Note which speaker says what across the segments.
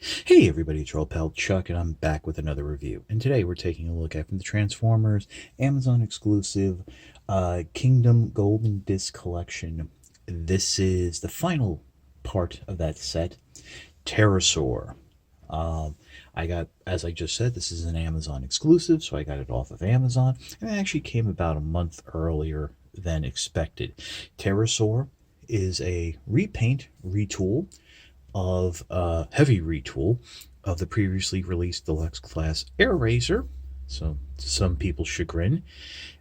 Speaker 1: Hey everybody, it's your old pal Chuck, and I'm back with another review. And today we're taking a look at from the Transformers Amazon exclusive Kingdom Golden Disc Collection. This is the final part of that set, Terrorsaur. I got, as I just said, this is an Amazon exclusive, so I got it off of Amazon, and it actually came about a month earlier than expected. Terrorsaur is a repaint, retool of heavy retool of the previously released deluxe class Air Razor, so to some people's chagrin,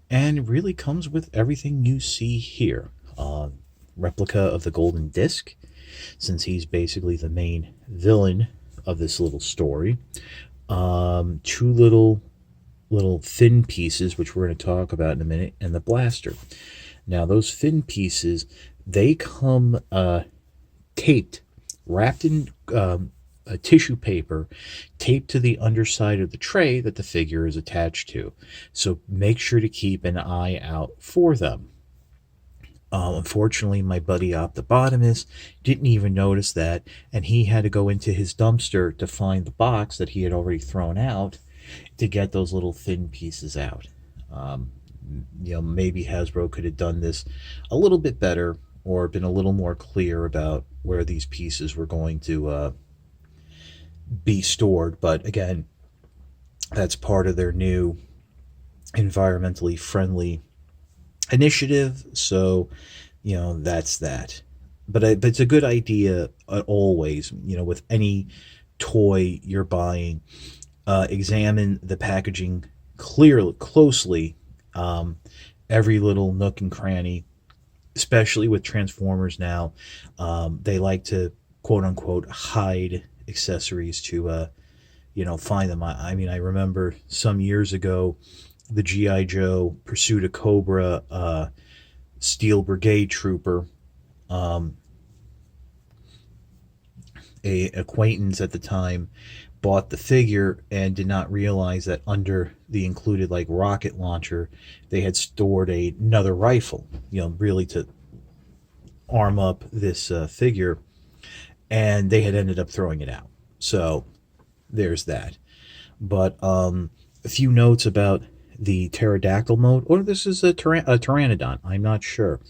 Speaker 1: and really comes with everything you see here. Replica of the Golden Disc, since he's basically the main villain of this little story. Two little fin pieces, which we're going to talk about in a minute, and the blaster. Now, those fin pieces, they come taped, wrapped in a tissue paper, taped to the underside of the tray that the figure is attached to. So make sure to keep an eye out for them. Unfortunately, my buddy Optobotomist didn't even notice that, and he had to go into his dumpster to find the box that he had already thrown out to get those little thin pieces out. Maybe Hasbro could have done this a little bit better, or been a little more clear about where these pieces were going to be stored. But again, that's part of their new environmentally friendly initiative. So, that's that. But it's a good idea always, with any toy you're buying, examine the packaging closely, every little nook and cranny. Especially with Transformers now, they like to quote unquote hide accessories to find them. I mean, I remember some years ago the G.I. Joe Pursuit of Cobra Steel Brigade Trooper. A acquaintance at the time bought the figure and did not realize that under the included rocket launcher they had stored another rifle, really to arm up this figure, and they had ended up throwing it out. So there's that. But a few notes about the pterodactyl mode, or this is a pteranodon, I'm not sure.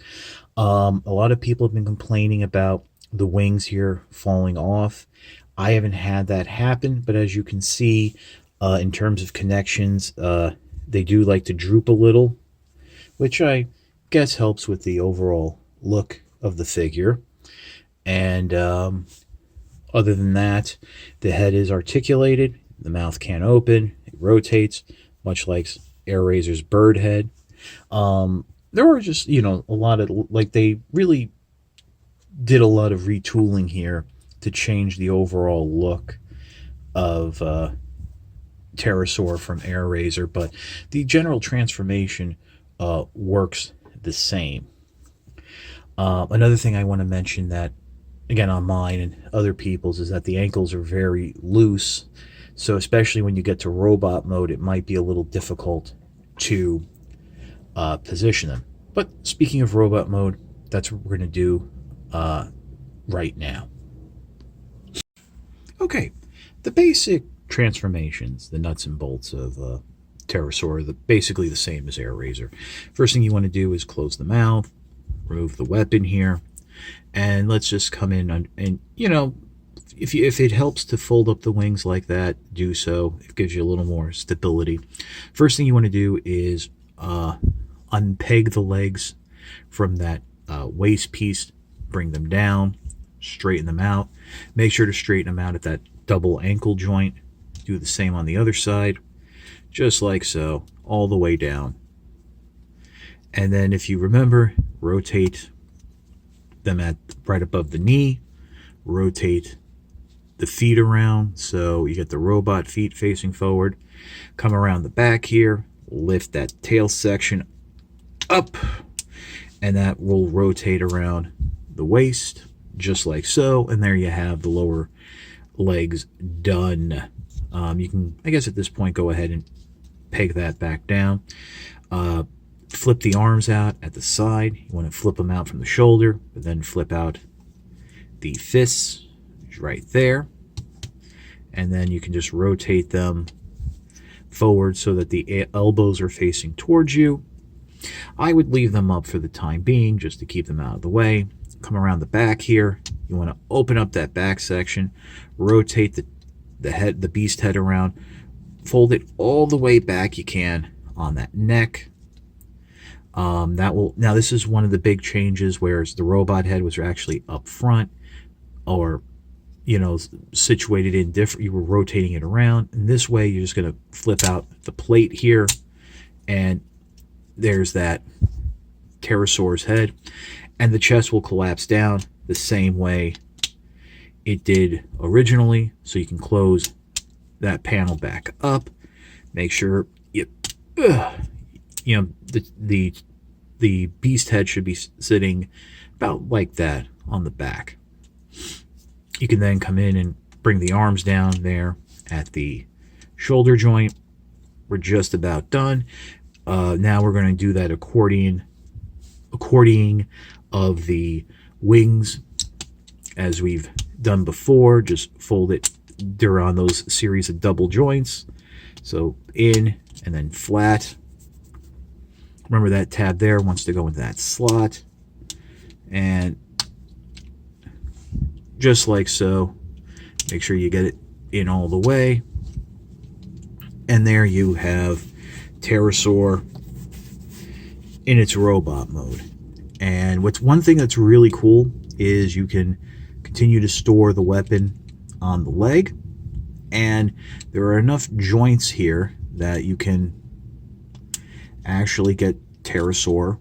Speaker 1: A lot of people have been complaining about the wings here falling off. I haven't had that happen, but as you can see, in terms of connections, they do like to droop a little, which I guess helps with the overall look of the figure. And other than that, the head is articulated, the mouth can't open, it rotates, much like Air Razor's bird head. There were just, a lot of, they really did a lot of retooling here to change the overall look of Terrorsaur from Air Razor, but the general transformation works the same. Another thing I want to mention that, again, on mine and other people's, is that the ankles are very loose, so especially when you get to robot mode, it might be a little difficult to position them. But speaking of robot mode, that's what we're going to do right now. Okay, the basic transformations, the nuts and bolts of Terrorsaur, are basically the same as Air Razor. First thing you want to do is close the mouth, remove the weapon here, and let's just come in and if it helps to fold up the wings like that, do so. It gives you a little more stability. First thing you want to do is unpeg the legs from that waist piece, bring them down, straighten them out. Make sure to straighten them out at that double ankle joint. Do the same on the other side, just like so, all the way down. And then if you remember, rotate them at right above the knee, rotate the feet around so you get the robot feet facing forward. Come around the back here, lift that tail section up, and that will rotate around the waist just like so, and there you have the lower legs done. You can, I guess at this point, go ahead and peg that back down. Flip the arms out at the side. You want to flip them out from the shoulder, but then flip out the fists right there. and then you can just rotate them forward so that the elbows are facing towards you. I would leave them up for the time being just to keep them out of the way. Come around the back here. You want to open up that back section, rotate the beast head around, fold it all the way back you can on that neck. Now this is one of the big changes, whereas the robot head was actually up front, or situated in different, you were rotating it around, and this way you're just going to flip out the plate here, and there's that Terrorsaur's head, and the chest will collapse down the same way it did originally. So you can close that panel back up, make sure the beast head should be sitting about like that on the back. You can then come in and bring the arms down there at the shoulder joint. We're just about done. Now we're going to do that accordioning of the wings as we've done before. Just fold it on those series of double joints. So in and then flat. Remember that tab there wants to go into that slot. And just like so, make sure you get it in all the way. And there you have Terrorsaur in its robot mode. And one thing that's really cool is you can continue to store the weapon on the leg, and there are enough joints here that you can actually get Terrorsaur,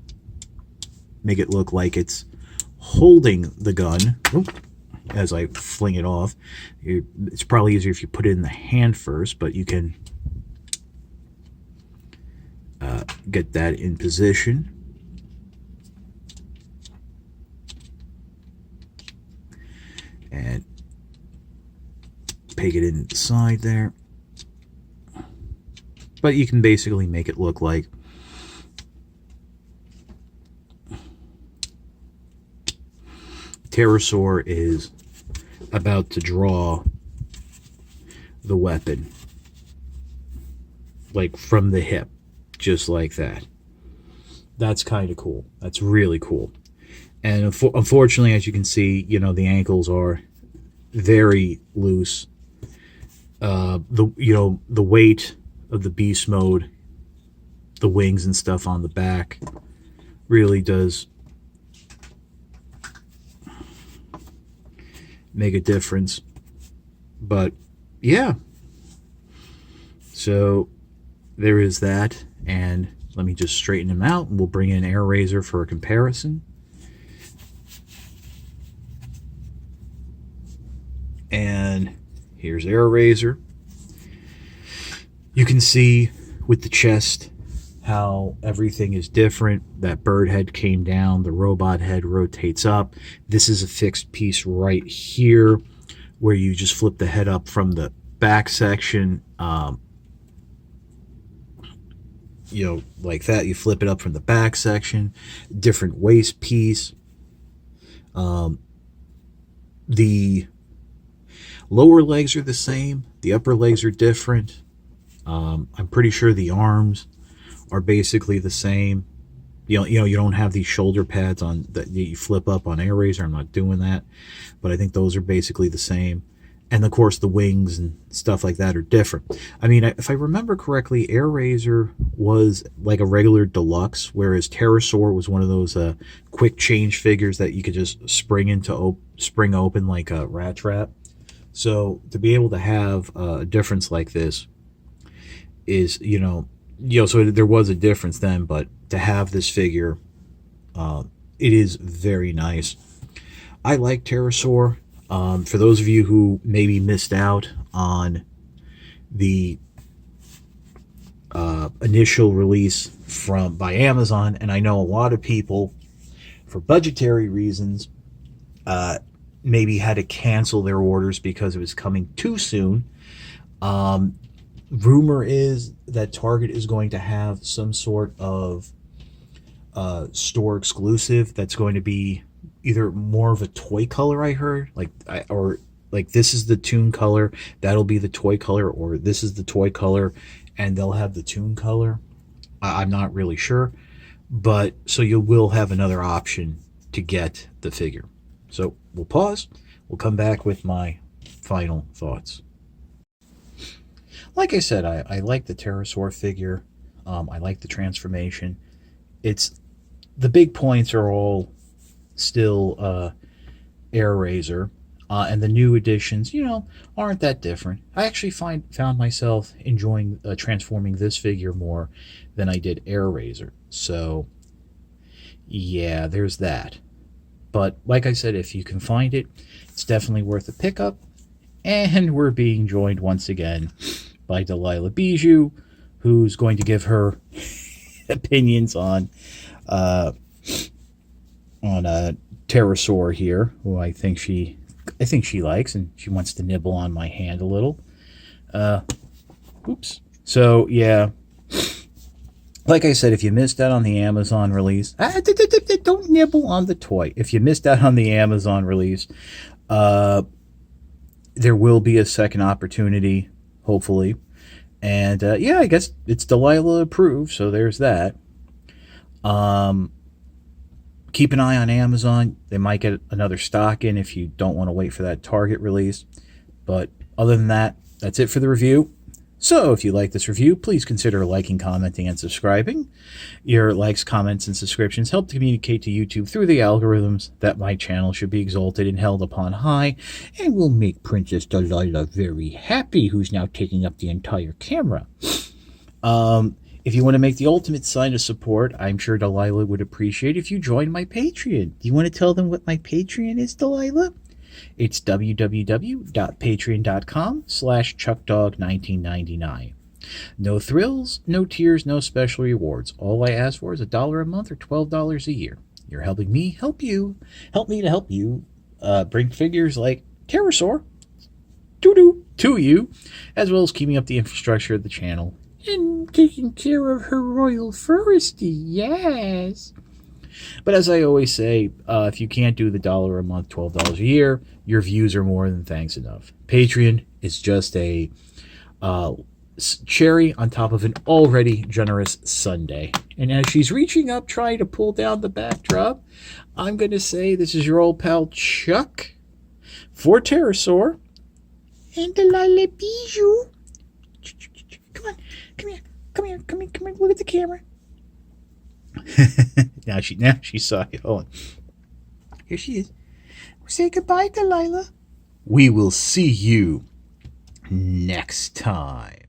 Speaker 1: make it look like it's holding the gun. As I fling it off, it's probably easier if you put it in the hand first, but you can get that in position. And peg it inside there. But you can basically make it look like Terrorsaur is about to draw the weapon, like from the hip, just like that. That's kind of cool. That's really cool. And unfortunately, as you can see, the ankles are very loose. The weight of the beast mode, the wings and stuff on the back, really does make a difference. But yeah, so there is that. And let me just straighten them out, and we'll bring in Airazor for a comparison. And here's Airazor. You can see with the chest how everything is different. That bird head came down, the robot head rotates up. This is a fixed piece right here where you just flip the head up from the back section, like that. You flip it up from the back section. Different waist piece. The lower legs are the same. The upper legs are different. I'm pretty sure the arms are basically the same. You don't have these shoulder pads on that you flip up on Airazor. I'm not doing that, but I think those are basically the same. And of course, the wings and stuff like that are different. I mean, if I remember correctly, Airazor was like a regular deluxe, whereas Terrorsaur was one of those quick change figures that you could just spring open like a rat trap. So to be able to have a difference like this is, so there was a difference then, but to have this figure, it is very nice. I like Terrorsaur. For those of you who maybe missed out on the initial release by Amazon, and I know a lot of people, for budgetary reasons, maybe had to cancel their orders because it was coming too soon. Rumor is that Target is going to have some sort of store exclusive that's going to be either more of a toy color, I heard, or like this is the tune color, that'll be the toy color, or this is the toy color and they'll have the tune color. I'm not really sure, but so you will have another option to get the figure. So we'll pause. We'll come back with my final thoughts. Like I said, I like the Terrorsaur figure. I like the transformation. It's the big points are all still Air Razor, and the new additions, aren't that different. I actually found myself enjoying transforming this figure more than I did Air Razor. So yeah, there's that. But like I said, if you can find it, it's definitely worth a pickup. And we're being joined once again by Delilah Bijou, who's going to give her opinions on Terrorsaur here, who I think she likes, and she wants to nibble on my hand a little. Oops. So yeah, like I said, if you missed out on the Amazon release, don't nibble on the toy. If you missed out on the Amazon release, there will be a second opportunity, hopefully. And yeah, I guess it's Delilah approved, so there's that. Keep an eye on Amazon. They might get another stock in if you don't want to wait for that Target release. But other than that, that's it for the review. So if you like this review, please consider liking, commenting, and subscribing. Your likes, comments, and subscriptions help to communicate to YouTube through the algorithms that my channel should be exalted and held upon high, and will make Princess Delilah very happy, who's now taking up the entire camera. If you want to make the ultimate sign of support, I'm sure Delilah would appreciate if you join my Patreon. Do you want to tell them what my Patreon is, Delilah? It's www.patreon.com/chuckdog1999. No thrills, no tears, no special rewards. All I ask for is $1 a month or $12 a year. You're helping me help you. Help me to help you bring figures like Terrorsaur to you, as well as keeping up the infrastructure of the channel and taking care of Her Royal Furresty, yes. But as I always say, if you can't do the $1 a month, $12 a year, your views are more than thanks enough. Patreon is just a cherry on top of an already generous sundae. And as she's reaching up, trying to pull down the backdrop, I'm going to say this is your old pal Chuck for Terrorsaur and Delilah Bijou. Come on, come here, look at the camera. now she saw you. Hold on. Here she is. Say goodbye, Delilah. We will see you next time.